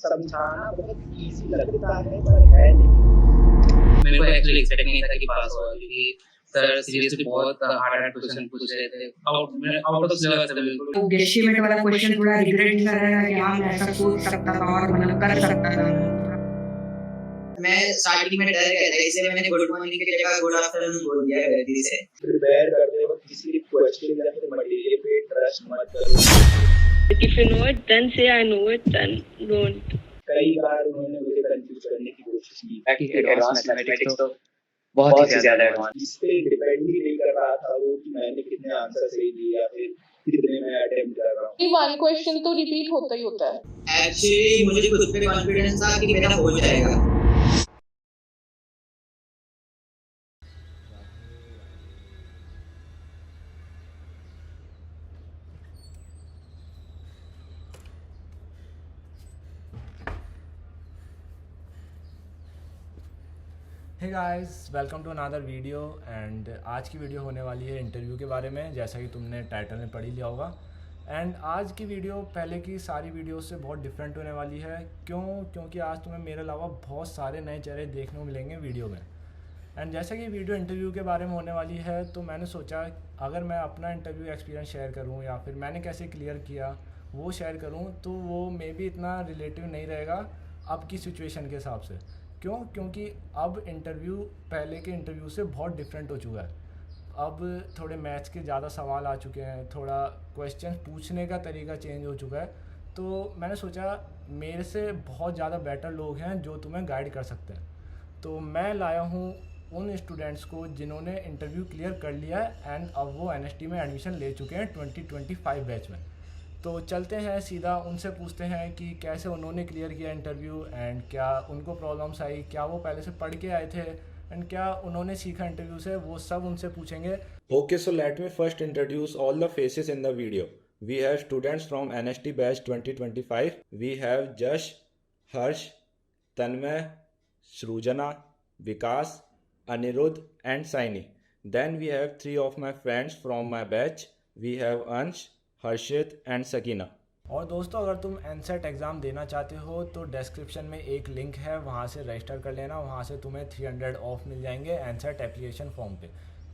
समझाना बहुत ईज़ी लगता है पर है नहीं। मेरे को एक्चुअली एक्सपेक्ट नहीं था कि पास होगा, क्योंकि सर सीरियसली बहुत हार्ड क्वेश्चन पूछ रहे थे, आउट ऑफ सिलेबस था बिल्कुल। तो गेस्टिमेट वाला क्वेश्चन थोड़ा रिग्रेट नहीं कर रहा है कि हाँ मैं ऐसा सोच सकता था और मतलब कर सकता था। मैं स्टार्टिंग में डर गया था, इसलिए मैंने गुड मॉर्निंग की जगह गुड आफ्टरनून बोल दिया गलती से। प्रिपेयर करते वक्त किसी भी क्वेश्चन या फिर मटेरियल पे ट्रस्ट मत करो। If you know it, then say I know it, then don't. कई बार उन्होंने मुझे कंफ्यूज करने की कोशिश की कि एडवांस मैथमेटिक्स तो बहुत ही ज्यादा एडवांस, जिस पे डिपेंड ही नहीं कर रहा था वो कि मैंने कितने आंसर सही दिए या फिर कितने मैं अटेम्प्ट कर रहा हूँ। वन क्वेश्चन तो रिपीट होता ही होता है। एक्चुअली मुझे खुद पे कॉन्फिडेंस था कि मेरा हो जाएगा। Hey guys, welcome to another video. And आज की वीडियो होने वाली है इंटरव्यू के बारे में, जैसा कि तुमने टाइटल में पढ़ ही लिया होगा। एंड आज की वीडियो पहले की सारी वीडियो से बहुत डिफरेंट होने वाली है। क्योंकि आज तुम्हें मेरे अलावा बहुत सारे नए चेहरे देखने को मिलेंगे वीडियो में। एंड जैसा कि वीडियो इंटरव्यू के बारे में होने वाली है, तो मैंने सोचा अगर मैं अपना इंटरव्यू एक्सपीरियंस शेयर करूँ या फिर मैंने कैसे क्लियर किया वो शेयर करूँ, तो वो मे बी इतना रिलेटिव नहीं रहेगा अब की सिचुएशन के हिसाब से। क्योंकि अब इंटरव्यू पहले के इंटरव्यू से बहुत डिफरेंट हो चुका है। अब थोड़े मैथ्स के ज़्यादा सवाल आ चुके हैं, थोड़ा क्वेश्चन पूछने का तरीका चेंज हो चुका है। तो मैंने सोचा मेरे से बहुत ज़्यादा बेटर लोग हैं जो तुम्हें गाइड कर सकते हैं। तो मैं लाया हूँ उन स्टूडेंट्स को जिन्होंने इंटरव्यू क्लियर कर लिया है एंड अब वो NST में एडमिशन ले चुके हैं 2025 बैच में। तो चलते हैं सीधा उनसे पूछते हैं कि कैसे उन्होंने क्लियर किया इंटरव्यू एंड क्या उनको प्रॉब्लम्स आई, क्या वो पहले से पढ़ के आए थे एंड क्या उन्होंने सीखा इंटरव्यू से, वो सब उनसे पूछेंगे। Okay, so let me first introduce all the faces in the video. We have students from NST batch 2025। We have Jash, Harsh, Tanmay, Srijana, Vikas, Aniruddh and Saini. Then we have 3 of my friends from my batch. We have Ansh, Harshit and Sakina. और दोस्तों, अगर तुम एनसेट exam देना चाहते हो तो description में एक लिंक है, वहाँ से रजिस्टर कर लेना। वहाँ से तुम्हें 300 ऑफ मिल जाएंगे एनसेट एप्लीकेशन फॉर्म पे।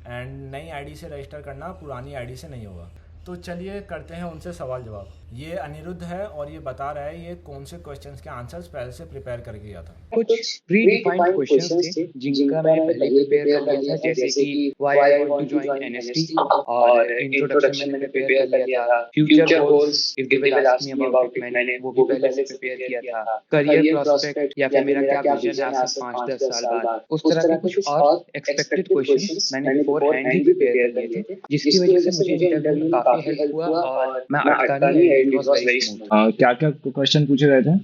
एंड नई आईडी से रजिस्टर करना, पुरानी आईडी से नहीं होगा। तो चलिए करते हैं उनसे सवाल जवाब। ये अनिरुद्ध है और ये बता रहा है ये कौन से क्वेश्चंस के आंसर्स पहले से प्रिपेयर करके गया था। कुछ प्री डिफाइंड क्वेश्चंस थे जिनका मैं पहले प्रिपेयर कर लिया था, जैसे कि why I want to join NST, और इंट्रोडक्शन मैंने प्रिपेयर कर लिया था। Future goals if they will ask me about it, मैंने वो भी पहले से प्रिपेयर किया था। करियर प्रोस्पेक्ट या फिर मेरा क्या विजन है आज से 5-10 साल बाद, उस तरह के कुछ और एक्सपेक्टेड क्वेश्चंस मैंने बिफोर हैंड ही प्रिपेयर कर लिए थे, जिसकी वजह से मुझे इंटरव्यू में काफी हेल्प हुआ और मैं अटका नहीं, इट वाज वेरी स्मूथ। क्या क्या क्वेश्चन पूछे गए थे?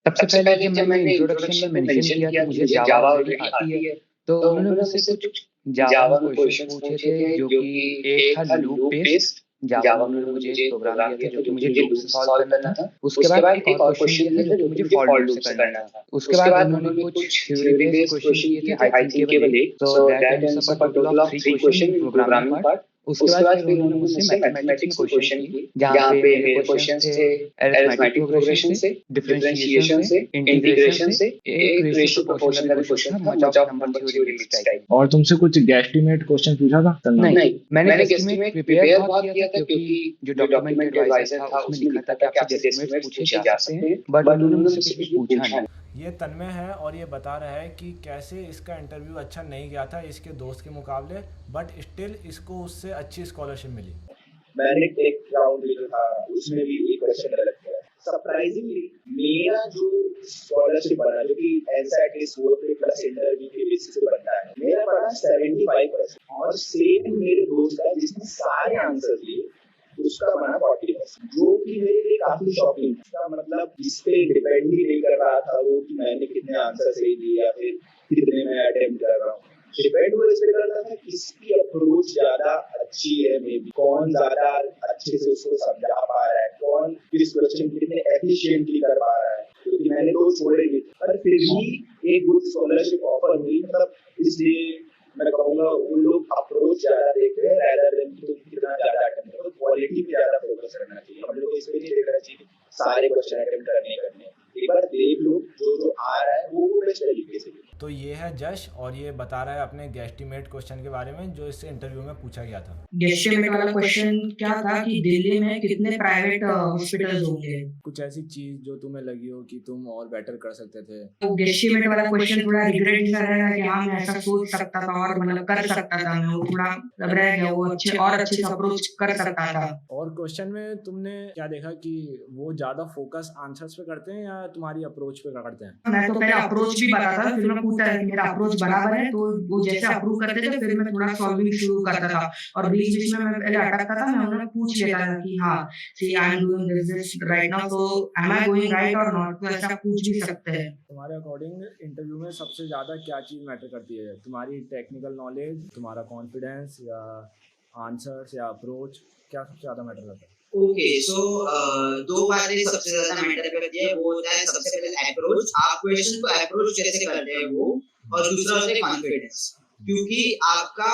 सबसे पहले जब मैंने इंट्रोडक्शन में मेंशन किया कि मुझे जावा ऑलरेडी आती है, तो उन्होंने मुझसे कुछ जावा में क्वेश्चन पूछे थे, जो कि एक था लूप बेस्ड। जावा में मुझे प्रोग्राम दिया था जो कि मुझे लूप से सॉल्व करना था। उसके बाद एक और क्वेश्चन दिया था जो मुझे फॉर लूप से करना था। उसके बाद उन्होंने कुछ थ्योरी बेस्ड क्वेश्चन दिए थे, आई थिंक केवल एक। So that ends up a total of 3 question in programming part. उसके बाद फिर उन्होंने मुझसे मैथमेटिक्स में क्वेश्चन किए, जहाँ पे मेरे क्वेश्चंस थे अरिथमेटिक प्रोग्रेशन से, डिफरेंशिएशन से, इंटीग्रेशन से, एक रेशियो प्रोपोर्शन का क्वेश्चन था, much of number theory mix type. और तुमसे कुछ गेस्टिमेट क्वेश्चन पूछा था? नहीं, मैंने गेस्टिमेट प्रिपेयर बहुत किया था, क्योंकि जो डॉक्यूमेंट एडवाइजर था उसमें लिखा था कि आपसे गेस्टिमेट पूछे जा सकते हैं, बट उन्होंने मुझसे कुछ भी पूछा नहीं। ये तन्मय है और ये बता रहा है कि कैसे इसका इंटरव्यू अच्छा नहीं गया था इसके दोस्त के मुकाबले, बट स्टिल इसको उससे अच्छी स्कॉलरशिप मिली। मैंने एक राउंड जो था उसमें भी एक क्वेश्चन गलत किया। सरप्राइजिंगली मेरा जो स्कॉलरशिप बना, जो कि एनसेट के स्कोर पे प्लस इंटरव्यू के बेसिस पे बनता है, मेरा बना 75%। और सेम मेरे दोस्त का जिसने सारे आंसर दिए उसका बना 40%, जो कि मेरे लिए काफी शॉकिंग था। इसका मतलब इस पे डिपेंड ही नहीं कर रहा था वो कि मैंने कितने आंसर सही दिए या फिर कितने मैं अटेम्प्ट कर रहा हूँ। डिपेंड वो इस पे करता था किसकी अप्रोच ज्यादा अच्छी है, मे बी कौन ज्यादा अच्छे से उसको समझा पा रहा है, कौन किस क्वेश्चन कितने एफिशिएंटली कर पा रहा है। क्योंकि मैंने तो छोड़े नहीं, पर फिर भी एक गुड स्कॉलरशिप ऑफर हुई। मतलब इसलिए मैं कहूँगा उन लोग अप्रोच ज्यादा देखते हैं rather than कि तुम कितना ज्यादा अटेम्प्ट करो। क्वालिटी पे ज्यादा फोकस करना चाहिए। हम लोग को इस पे नहीं देखना चाहिए सारे क्वेश्चन अटेम्प्ट करने। एक तो ये है जश और ये बता रहा है अपने गेस्टिमेट क्वेश्चन के बारे में जो इससे इंटरव्यू में पूछा गया था। गेस्टिमेट वाला क्वेश्चन क्या था कि दिल्ली में कितने प्राइवेट हॉस्पिटल्स होंगे। कुछ ऐसी चीज जो तुम्हें लगी हो कि तुम और बेटर कर सकते थे। तो गेस्टिमेट वाला क्वेश्चन थोड़ा रिग्रेट कर रहा है कि हाँ मैं ऐसा सोच सकता था और मतलब कर सकता था, मैं वो थोड़ा लग रहा है कि वो अच्छे से अप्रोच कर सकता था। और क्वेश्चन में तुमने क्या देखा कि वो ज्यादा फोकस आंसर्स पे करते हैं या तुम्हारी अप्रोच पे करते हैं? मैं तो पहले अप्रोच भी बताता था, फिर मैं पूछता था कि मेरा अप्रोच बराबर है, तो वो जैसे अप्रूव करते थे फिर मैं थोड़ा सॉल्विंग शुरू करता था और बीच बीच में मैं पहले अटकता था, मैं उन्हें पूछ लेता था कि हाँ see I am doing this right now, so am I going right और नॉट, तो ऐसा पूछ भी सकते हैं। तुम्हारे अकॉर्डिंग इंटरव्यू में सबसे ज्यादा क्या चीज मैटर करती है? तुम्हारी टेक्निकल नॉलेज, तुम्हारा कॉन्फिडेंस या आंसर्स या अप्रोच, क्या सबसे ज्यादा मैटर करता है? ओके सो दो बातें सबसे ज्यादा मैटर करती है। वो होता है सबसे पहले अप्रोच, आप क्वेश्चन को अप्रोच कैसे करते हैं वो, और दूसरा होता है कॉन्फिडेंस। क्योंकि आपका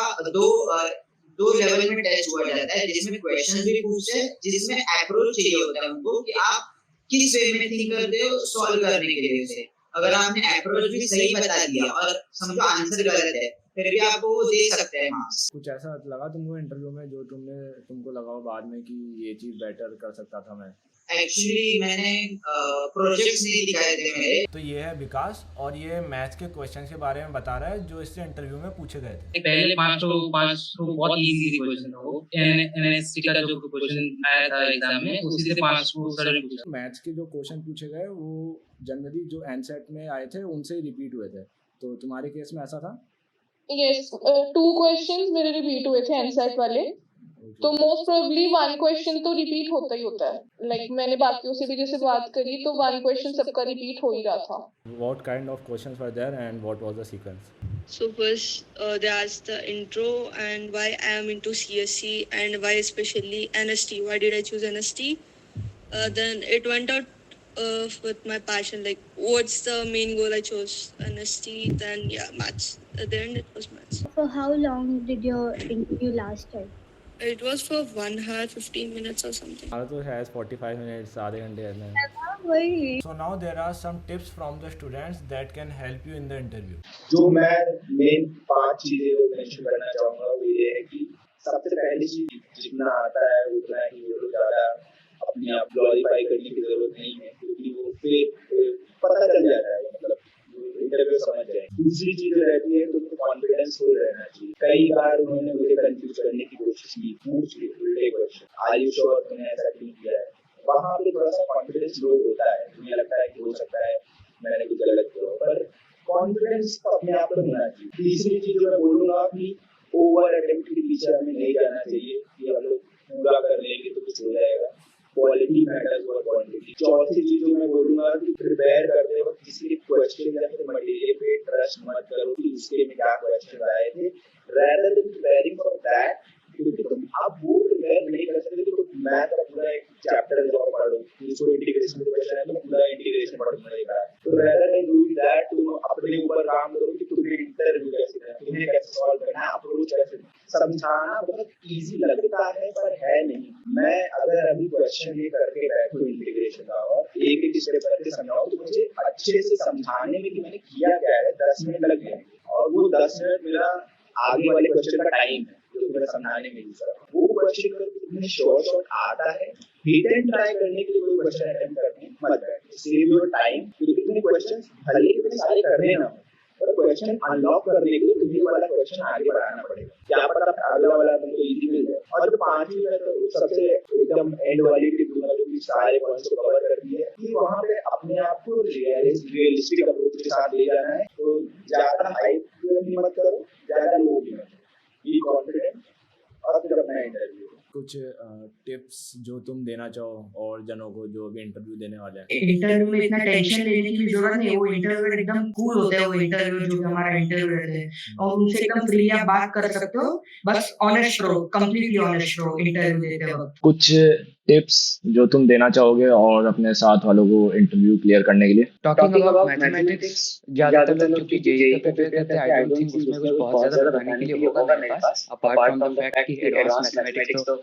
दो लेवल में टेस्ट हुआ जाता है, जिसमें क्वेश्चन भी पूछते हैं, जिसमें अप्रोच चाहिए होता है उनको कि आप किस वे में थिंक करते हो सॉल्व करने के लिए उसे। अगर आपने अप्रोच भी सही बता दिया और समझो आंसर गलत है, फिर भी आपको वो दे सकते हैं मार्क्स। कुछ ऐसा लगा तुमको इंटरव्यू में जो तुमको लगा हो बाद में कि ये चीज बेटर कर सकता था मैं? एक्चुअली मैंने प्रोजेक्ट्स नहीं दिखाए थे मेरे। तो ये है विकास और ये मैथ्स के क्वेश्चन के बारे में बता रहा है जो इससे इंटरव्यू में पूछे गए थे। पहले पांच तो बहुत इजी क्वेश्चन था वो, एनएससी का जो क्वेश्चन आया था एग्जाम में उसी से 5 सर पूछा। मैथ्स के जो क्वेश्चन पूछे गए वो जनरली जो एनसेट में आए थे उनसे रिपीट हुए थे, तो तुम्हारे केस में ऐसा था? Yes, 2 questions मेरे रिपीट हुए थे एनसेट वाले, तो मोस्ट प्रोबेबली 1 क्वेश्चन तो रिपीट होता ही होता है। लाइक मैंने बाकियों से भी जैसे बात करी तो 1 क्वेश्चन सबका रिपीट हो ही रहा था। What kind of questions were there and what was the sequence? So first they asked the intro and why I am into CSC and why especially NST. Why did I choose NST? Then it went out with my passion, like what's the main goal I chose NST. Then yeah, maths. At the end it was maths. For how long did your interview last? It was for 1 hour 15 minutes or something. तो has 45 minutes, आधे घंटे में। Why? So now there are some tips from the students that can help you in the interview. जो मैं main 5 चीजें वो mention करना चाहूंगा वो ये है कि सबसे पहली चीज जितना आता है उतना ही वो ज्यादा अपने आप ग्लोरीफाई करने की जरूरत नहीं है, क्योंकि वो फिर पता चल जाता है, मतलब इंटरव्यू समझ जाए। दूसरी चीज रहती है तो कॉन्फिडेंस फुल रहना चाहिए। कई बार उन्होंने मुझे कंफ्यूज करने की कोशिश की, पूछ ली उल्टे क्वेश्चन, आर यू श्योर तुमने ऐसा क्यों किया है? वहां पे थोड़ा सा कॉन्फिडेंस लो होता है, तुम्हें लगता है कि हो सकता है मैंने कुछ गलत किया, पर कॉन्फिडेंस तो अपने आप में होना चाहिए। तीसरी चीज मैं बोलूंगा कि ओवर अटेम्प्ट के पीछे हमें नहीं जाना चाहिए कि हम लोग पूरा कर लेंगे तो कुछ हो जाएगा। Quality matters over quantity. चौथी चीज मैं बोलूंगा कि प्रिपेयर करते वक्त किसी क्वेश्चन या फिर मटेरियल पे ट्रस्ट मत करो कि उसके में क्या क्वेश्चन आए थे, rather than preparing for that, क्योंकि तुम आप वो प्रिपेयर नहीं कर सकते तो मैथ का पूरा एक चैप्टर ड्रॉ कर लो, इसको इंटीग्रेशन का क्वेश्चन है तो पूरा इंटीग्रेशन पढ़ना पड़ेगा। तो rather than doing that तुम अपने ऊपर काम करो कि तुम्हें इंटरव्यू कैसे करना है, तुम्हें कैसे सॉल्व करना है, अप्रोच कैसे समझाना बहुत इजी लगता है पर है नहीं। मैं अगर अभी क्वेश्चन ये करके बैठूं इंटीग्रेशन का और एक एक स्टेप करके समझाऊं तो मुझे अच्छे से समझाने में कि मैंने किया क्या है 10 मिनट लग गए, और वो 10 मिनट मेरा आगे वाले क्वेश्चन का टाइम है जो मेरा समझाने में यूज करा। वो क्वेश्चन अगर तुम्हें शॉर्ट आता है, हिट एंड ट्राई करने के लिए कोई क्वेश्चन अटेम्प्ट करने मत बैठो, सेव योर टाइम, क्योंकि तुम्हें क्वेश्चन भले ही तुम्हें सारे करने ना हो, पर क्वेश्चन अनलॉक करने के लिए तुम्हें वाला क्वेश्चन आगे बढ़ाना पड़ेगा, क्या पता अगला वाला तुमको इजी मिल जाए। और जो 5वीं है तो सबसे एकदम एंड वाली टिप दूंगा जो कि सारे पॉइंट्स को कवर करती है कि वहां पे अपने आप को रियलिस्टिक अप्रोच के साथ ले जाना है। तो ज्यादा हाइप भी मत करो, ज्यादा लो भी मत, बी कॉन्फिडेंट और फिर अपना इंटरव्यू। कुछ टिप्स जो तुम देना चाहो और जनों को जो भी इंटरव्यू देने वाले हैं? इंटरव्यू में इतना टेंशन लेने की भी जरूरत नहीं है, वो इंटरव्यू एकदम कूल होते हैं, वो इंटरव्यू जो हमारा इंटरव्यू रहते हैं और उनसे एकदम फ्रीली आप बात कर सकते हो, बस ऑनेस्ट रहो, कंप्लीटली ऑनेस्ट रहो इंटरव्यू देते वक्त। कुछ टिप्स जो तुम देना चाहोगे और अपने साथ वालों को इंटरव्यू क्लियर करने के लिए? टॉकिंग अबाउट मैथमेटिक्स, ज्यादातर लोग क्योंकि जेईई का प्रिपेयर करते हैं, आई डोंट थिंक उसमें कुछ बहुत ज्यादा बताने के लिए होगा मेरे पास, अपार्ट फ्रॉम द फैक्ट कि एडवांस मैथमेटिक्स तो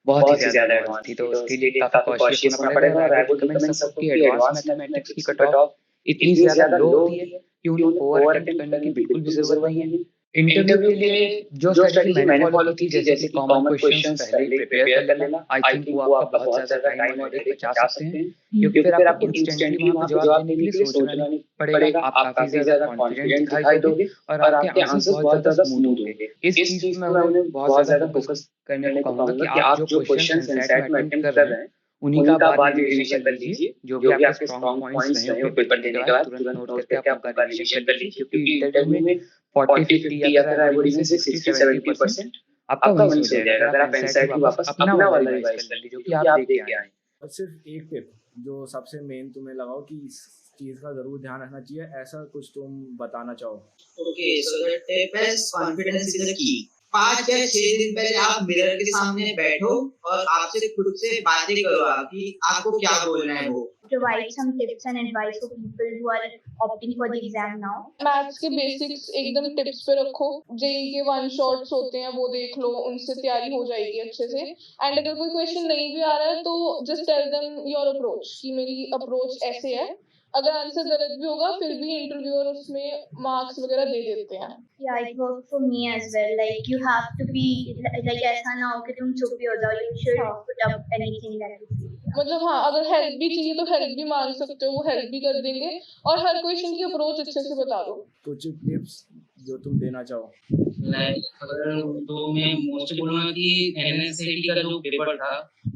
बहुत ही ज्यादा एडवांस थी, तो उसके लिए काफी कॉशियस होना पड़ेगा। और आई वुड रिकमेंड सबको कि एडवांस मैथमेटिक्स की कट ऑफ इतनी ज्यादा लो होती है कि उन्हें ओवर अटेम्प्ट करने की बिल्कुल भी जरूरत नहीं है। इंटरव्यू के लिए जो स्ट्रेटजी मैंने फॉलो की थी, जैसे कि कॉमन क्वेश्चंस पहले ही प्रिपेयर कर लेना, आई थिंक वो आपका बहुत ज्यादा टाइम और एफर्ट बचा सकते हैं, क्योंकि फिर आपको इंस्टेंटली वहां पे जवाब देने के लिए सोचना नहीं पड़ेगा। आप काफी ज्यादा कॉन्फिडेंट दिखाई दोगे और आपके आंसर्स बहुत ज्यादा स्मूथ होंगे। इस चीज में उन्हें बहुत ज्यादा फोकस करने को कहूंगा कि आप जो क्वेश्चंस एनसेट में अटेम्प्ट कर रहे हैं उन्हीं का बाद में रिवीजन कर लीजिए। जो भी आपके स्ट्रॉन्ग पॉइंट्स रहे हो पेपर देने के बाद तुरंत नोट करके आप उनका रिवीजन कर लीजिए, क्योंकि इंटरव्यू में 40-50 या फिर आई वुड से 60-70% आपका वहीं से हो जाएगा अगर आप एनसेट की वापस अपना वाला रिवाइज कर लीजिए जो कि आप देख के आए। और सिर्फ एक टिप जो सबसे मेन तुम्हें लगाओ कि इस चीज का जरूर ध्यान रखना चाहिए, ऐसा कुछ तुम बताना चाहो? Okay, so the tip is confidence is the key. 5 या 6 दिन पहले आप मिरर के सामने बैठो और आपसे खुद से बातें करो कि आपको क्या बोलना है। वो Provide some tips and advice for people who are opting for the exam now. Maths के बेसिक्स एकदम टिप्स पे रखो। जेई के 1 शॉट्स होते हैं वो देख लो, उनसे तैयारी हो जाएगी अच्छे से। एंड अगर कोई क्वेश्चन नहीं भी आ रहा है तो just tell them your approach कि मेरी अप्रोच ऐसे है। अगर आंसर गलत भी होगा फिर भी इंटरव्यूअर उसमें मार्क्स वगैरह दे देते हैं। Yeah, it worked for me as well. Like you have to be like ऐसा ना हो कि तुम चुप ही हो जाओ. You should put up anything that you feel. मतलब हाँ, अगर हेल्प भी चाहिए तो हेल्प भी मांग सकते हो, वो हेल्प भी कर देंगे। और हर क्वेश्चन की अप्रोच अच्छे से बता दो। कुछ टिप्स जो तुम देना चाहो? अगर तो मैं मोस्टली बोलूँगा कि एनएसएटी का जो पेपर था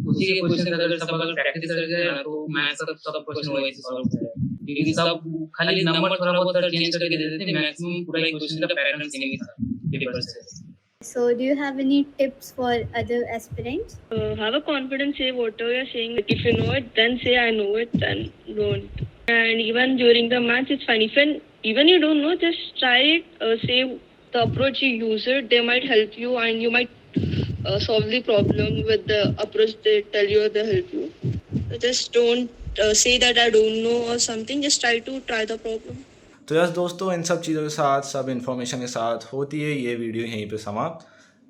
उसी के क्वेश्चन अगर सब अगर प्रैक्टिस कर गए ना तो मैथ्स का सब क्वेश्चन वही से सॉल्व हो जाएगा, क्योंकि सब खाली नंबर थोड़ा बहुत चेंज करके दे देते थे, मैक्सिमम पूरा ही क्वेश्चन का पैटर्न सेम ही था पेपर से। So do you have any tips for other aspirants? Have a confidence, say whatever you're saying. Like if you know it, then say I know it, then don't. And even during the maths, it's fine. Even you don't know, just try it. Say the approach you use it, they might help you, and you might solve the problem with the approach they tell you or they help you. So just don't say that I don't know or something. Just try the problem. तो yes दोस्तों, इन सब चीज़ों के साथ, सब information के साथ होती है ये वीडियो यहीं पे समाप्त।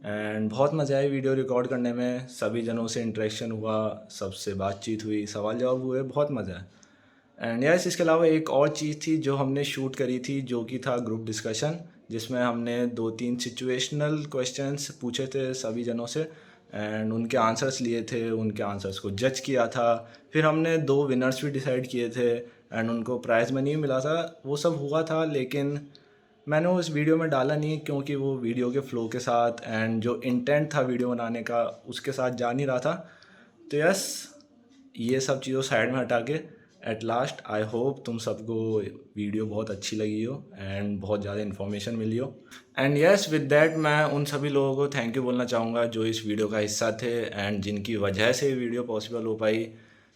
एंड बहुत मज़ा आया वीडियो रिकॉर्ड करने में, सभी जनों से इंटरेक्शन हुआ, सबसे बातचीत हुई, सवाल जवाब हुए, बहुत मज़ा आया। एंड यस, इसके अलावा एक और चीज़ थी जो हमने शूट करी थी, जो कि था ग्रुप डिस्कशन, जिसमें हमने 2-3 सिचुएशनल क्वेश्चंस पूछे थे सभी जनों से एंड उनके आंसर्स लिए थे, उनके आंसर्स को जज किया था। फिर हमने 2 विनर्स भी डिसाइड किए थे एंड उनको प्राइज़ मनी भी मिला था। वो सब हुआ था, लेकिन मैंने वो इस वीडियो में डाला नहीं क्योंकि वो वीडियो के फ़्लो के साथ एंड जो इंटेंट था वीडियो बनाने का उसके साथ जा नहीं रहा था। तो यस, ये सब चीज़ों साइड में हटा के एट लास्ट आई होप तुम सबको वीडियो बहुत अच्छी लगी हो एंड बहुत ज़्यादा इन्फॉर्मेशन मिली हो। एंड यस, विद दैट मैं उन सभी लोगों को थैंक यू बोलना चाहूँगा जो इस वीडियो का हिस्सा थे एंड जिनकी वजह से वीडियो पॉसिबल हो पाई।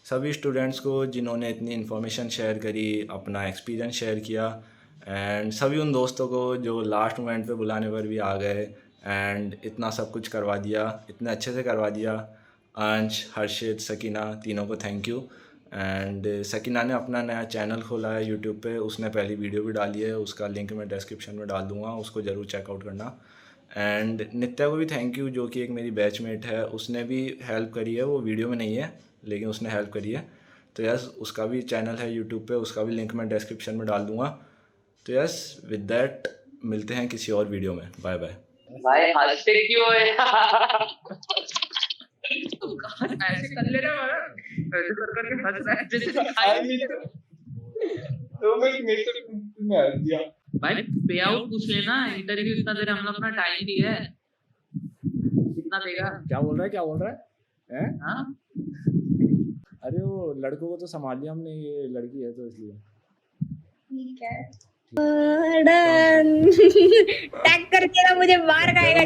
सभी स्टूडेंट्स को जिन्होंने इतनी इन्फॉर्मेशन शेयर करी, अपना एक्सपीरियंस शेयर किया एंड सभी उन दोस्तों को जो लास्ट मोमेंट पे बुलाने पर भी आ गए एंड इतना सब कुछ करवा दिया, इतने अच्छे से करवा दिया। अंश, हर्षित, सकीना, तीनों को थैंक यू। एंड सकीना ने अपना नया चैनल खोला है यूट्यूब पे, उसने पहली वीडियो भी डाली है, उसका लिंक मैं डिस्क्रिप्शन में डाल दूँगा, उसको ज़रूर चेकआउट करना। एंड नित्या को भी थैंक यू, जो कि एक मेरी बैचमेट है, उसने भी हेल्प करी है, वो वीडियो में नहीं है लेकिन उसने हेल्प करी है। तो यस, उसका भी चैनल है यूट्यूब पे, उसका भी लिंक मैं डिस्क्रिप्शन में डाल दूँगा। तो यस, विद दैट मिलते हैं किसी और वीडियो में। Bye bye. भाई हंसते क्यों है? ऐसे कर ले रहा है, ऐसे कर के हंस रहा है जैसे खाई नहीं है। तो मैं मेरे से हंस दिया। भाई पे आउट पूछ लेना, इंटरव्यू इतना देर हम लोग अपना टाइम दिया है, कितना देगा? क्या बोल रहा है हैं? हाँ, अरे वो लड़कों को तो संभाल लिया हमने, ये लड़की है तो इसलिए ठीक है। टैग करके ना मुझे मार खाएगा।